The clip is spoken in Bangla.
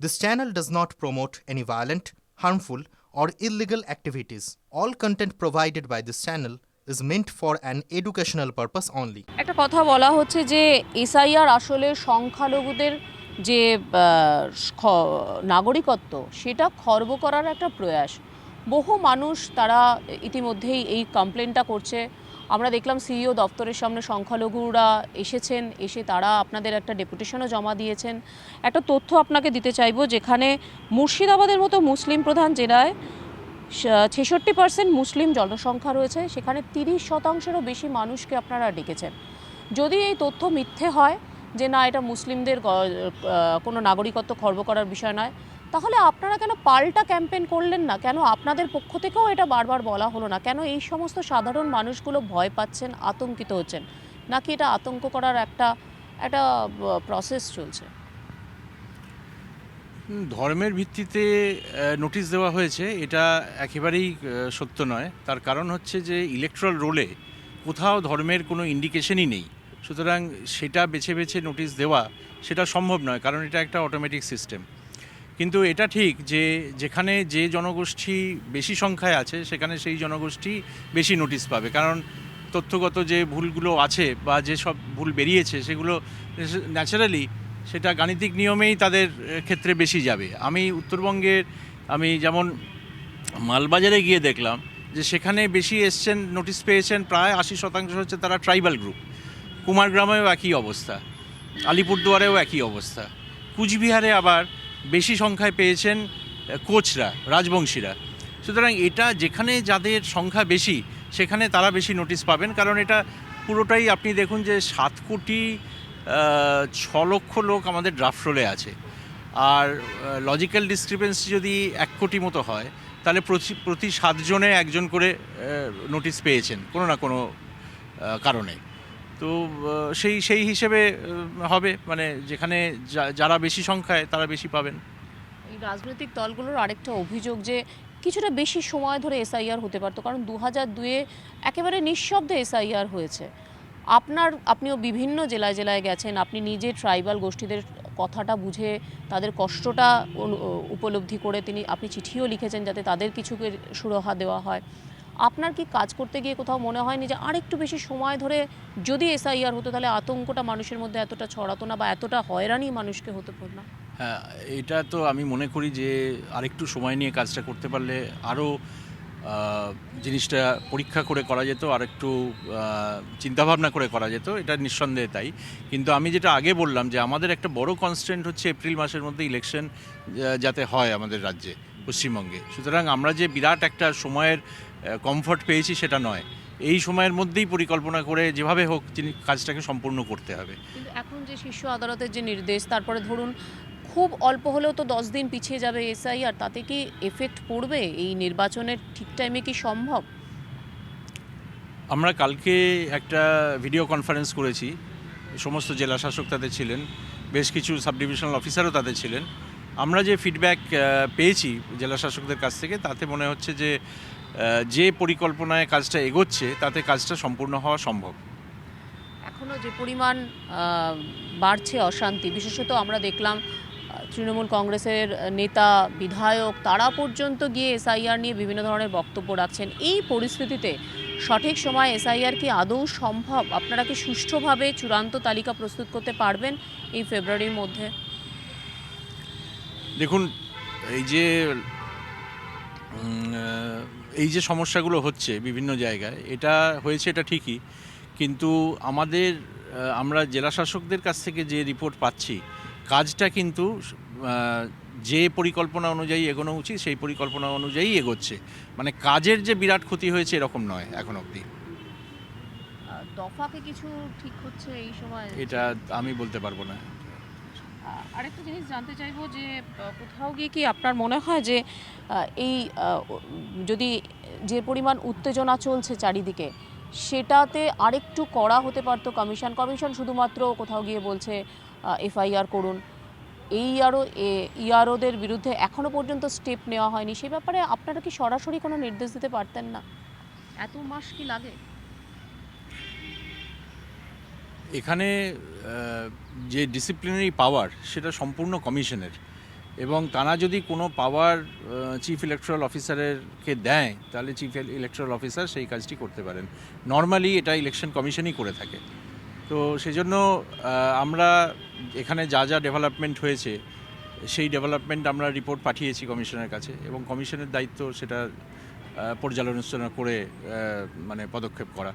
This channel does not promote any violent, harmful, or illegal activities. All content provided by this channel is meant for an educational purpose only. একটা কথা বলা হচ্ছে যে এসআইআর আসলে সংখ্যালঘুদের যে নাগরিকত্ব সেটা খর্ব করার একটা প্রয়াস। বহু মানুষ তারা ইতিমধ্যেই এই কমপ্লেনটা করছে। আমরা দেখলাম সিইও দপ্তরের সামনে সংখ্যালঘুরা এসেছেন, এসে তারা আপনাদের একটা ডেপুটেশনও জমা দিয়েছেন। একটা তথ্য আপনাকে দিতে চাইবো, যেখানে মুর্শিদাবাদের মতো মুসলিম প্রধান জেলায় 66% মুসলিম জনসংখ্যা রয়েছে, সেখানে 30%-এরও বেশি মানুষকে আপনারা ডেকেছেন। যদি এই তথ্য মিথ্যে হয় যে না এটা মুসলিমদের কোনো নাগরিকত্ব খর্ব করার বিষয় নয়, তাহলে আপনারা কেন পাল্টা ক্যাম্পেইন করলেন না? কেন আপনাদের পক্ষ থেকেও এটা বারবার বলা হলো না? কেন এই সমস্ত সাধারণ মানুষগুলো ভয় পাচ্ছেন, আতঙ্কিত হচ্ছেন? নাকি এটা আতঙ্ক করার একটা প্রসেস চলছে? ধর্মের ভিত্তিতে নোটিশ দেওয়া হয়েছে এটা একেবারেই সত্য নয়। তার কারণ হচ্ছে যে ইলেকট্রাল রোলে কোথাও ধর্মের কোনো ইন্ডিকেশনই নেই, সুতরাং সেটা বেছে বেছে নোটিশ দেওয়া সেটা সম্ভব নয়, কারণ এটা একটা অটোমেটিক সিস্টেম। কিন্তু এটা ঠিক যে যেখানে যে জনগোষ্ঠী বেশি সংখ্যায় আছে সেখানে সেই জনগোষ্ঠী বেশি নোটিশ পাবে, কারণ তথ্যগত যে ভুলগুলো আছে বা যে সব ভুল বেরিয়েছে সেগুলো ন্যাচারালি সেটা গাণিতিক নিয়মেই তাদের ক্ষেত্রে বেশি যাবে। আমি উত্তরবঙ্গের যেমন মালবাজারে গিয়ে দেখলাম যে সেখানে বেশি এসছেন, নোটিশ পেয়েছেন প্রায় 80% হচ্ছে তারা ট্রাইবাল গ্রুপ। কুমারগ্রামেও একই অবস্থা, আলিপুরদুয়ারেও একই অবস্থা। কুচবিহারে আবার বেশি সংখ্যায় পেয়েছেন কোচরা, রাজবংশীরা। সুতরাং এটা যেখানে যাদের সংখ্যা বেশি সেখানে তারা বেশি নোটিশ পাবেন, কারণ এটা পুরোটাই আপনি দেখুন যে 7 লক্ষ লোক আমাদের ড্রাফট রোলে আছে, আর লজিক্যাল ডিসক্রিপেন্সি যদি 1 কোটি মতো হয় তাহলে প্রতি 7 জনে একজন করে নোটিশ পেয়েছেন কোনো না কোনো কারণে। তো সেই হিসেবে হবে, মানে যেখানে যারা বেশি সংখ্যায় তারা বেশি পাবেন। এই রাজনৈতিক দলগুলোর আরেকটা অভিযোগ যে কিছুটা বেশি সময় ধরে এসআইআর হতে পারতো, কারণ 2002-এ একেবারে নিঃশব্দে এসআইআর হয়েছে। আপনিও বিভিন্ন জেলায় জেলায় গেছেন, আপনি নিজে ট্রাইবাল গোষ্ঠীদের কথাটা বুঝে তাদের কষ্টটা উপলব্ধি করে আপনি চিঠিও লিখেছেন যাতে তাদের কিছু সুরাহা দেওয়া হয়। আপনার কি কাজ করতে গিয়ে কোথাও মনে হয়নি যে আরেকটু বেশি সময় ধরে যদি এসআইআর হতো তাহলে আতঙ্কটা মানুষের মধ্যে এতটা ছড়াতো না বা এতটা হয়রানি মানুষকে হতে পারতো না? হ্যাঁ, এটা তো আমি মনে করি যে আরেকটু সময় নিয়ে কাজটা করতে পারলে আরও জিনিসটা পরীক্ষা করে করা যেত, আর একটু চিন্তাভাবনা করে করা যেত, এটা নিঃসন্দেহে তাই। কিন্তু আমি যেটা আগে বললাম যে আমাদের একটা বড় কনস্ট্যান্ট হচ্ছে এপ্রিল মাসের মধ্যে ইলেকশন যাতে হয় আমাদের রাজ্যে, পশ্চিমবঙ্গে। সুতরাং আমরা যে বিরাট একটা সময়ের কমফর্ট পেয়েছি সেটা নয়, এই সময়ের মধ্যেই পরিকল্পনা করে যেভাবে হোক কাজটাকে সম্পূর্ণ করতে হবে। কিন্তু এখন যে শীর্ষ আদালতের যে নির্দেশ, তারপরে ধরুন খুব অল্প হলেও তো 10 দিন পিছিয়ে যাবে এসআইআর, তাতে কি এফেক্ট পড়বে? এই নির্বাচনের ঠিক টাইমে কি সম্ভব? আমরা কালকে একটা ভিডিও কনফারেন্স করেছি, সমস্ত জেলা শাসক তাদের ছিলেন, বেশ কিছু সাব ডিভিশনাল অফিসারও তাদের ছিলেন। আমরা যে ফিডব্যাক পেয়েছি জেলা শাসকদের কাছ থেকে, তাতে মনে হচ্ছে যে যে পরিকল্পনায় কাজটা এগোচ্ছে তাতে কাজটা সম্পূর্ণ হওয়া সম্ভব। এখনও যে পরিমাণ বাড়ছে অশান্তি, বিশেষত আমরা দেখলাম তৃণমূল কংগ্রেসের নেতা, বিধায়ক তারা পর্যন্ত গিয়ে এসআইআর নিয়ে বিভিন্ন ধরনের বক্তব্য রাখছেন। এই পরিস্থিতিতে সঠিক সময় এসআইআর কি আদৌ সম্ভব? আপনারা কি সুষ্ঠুভাবে চূড়ান্ত তালিকা প্রস্তুত করতে পারবেন এই ফেব্রুয়ারির মধ্যে? দেখুন, এই যে সমস্যাগুলো হচ্ছে বিভিন্ন জায়গায়, এটা হয়েছে, এটা ঠিকই, কিন্তু আমরা জেলা শাসকদের কাছ থেকে যে রিপোর্ট পাচ্ছি, কাজটা কিন্তু যে পরিকল্পনা অনুযায়ী এগোনো উচিত সেই পরিকল্পনা অনুযায়ী এগোচ্ছে। মানে কাজের যে বিরাট ক্ষতি হয়েছে এরকম নয় এখন অবধি। দফাকে কিছু ঠিক হচ্ছে এই সময়, এটা আমি বলতে পারবো না। আরেকটা জিনিস জানতে চাইবো যে কোথাও গিয়ে কি আপনার মনে হয় যে এই যদি যে পরিমাণ উত্তেজনা চলছে চারিদিকে, সেটাতে আরেকটু কড়া হতে পারতো? কমিশন শুধুমাত্র কোথাও গিয়ে বলছে এফআইআর করুন, ইআরওদের বিরুদ্ধে এখনও পর্যন্ত স্টেপ নেওয়া হয়নি। সে ব্যাপারে আপনারা কি সরাসরি কোনো নির্দেশ দিতে পারতেন না? এত মাস কি লাগে? এখানে যে ডিসিপ্লিনারি পাওয়ার সেটা সম্পূর্ণ কমিশনের, এবং তারা যদি কোনো পাওয়ার চিফ ইলেকট্রাল অফিসারকে দেয় তাহলে চিফ ইলেকট্রাল অফিসার সেই কাজটি করতে পারেন। নর্মালি এটা ইলেকশন কমিশনই করে থাকে। তো সেজন্য আমরা এখানে যা যা ডেভেলপমেন্ট হয়েছে সেই ডেভেলপমেন্ট আমরা রিপোর্ট পাঠিয়েছি কমিশনের কাছে, এবং কমিশনের দায়িত্ব সেটা পর্যালোচনা করে মানে পদক্ষেপ করা।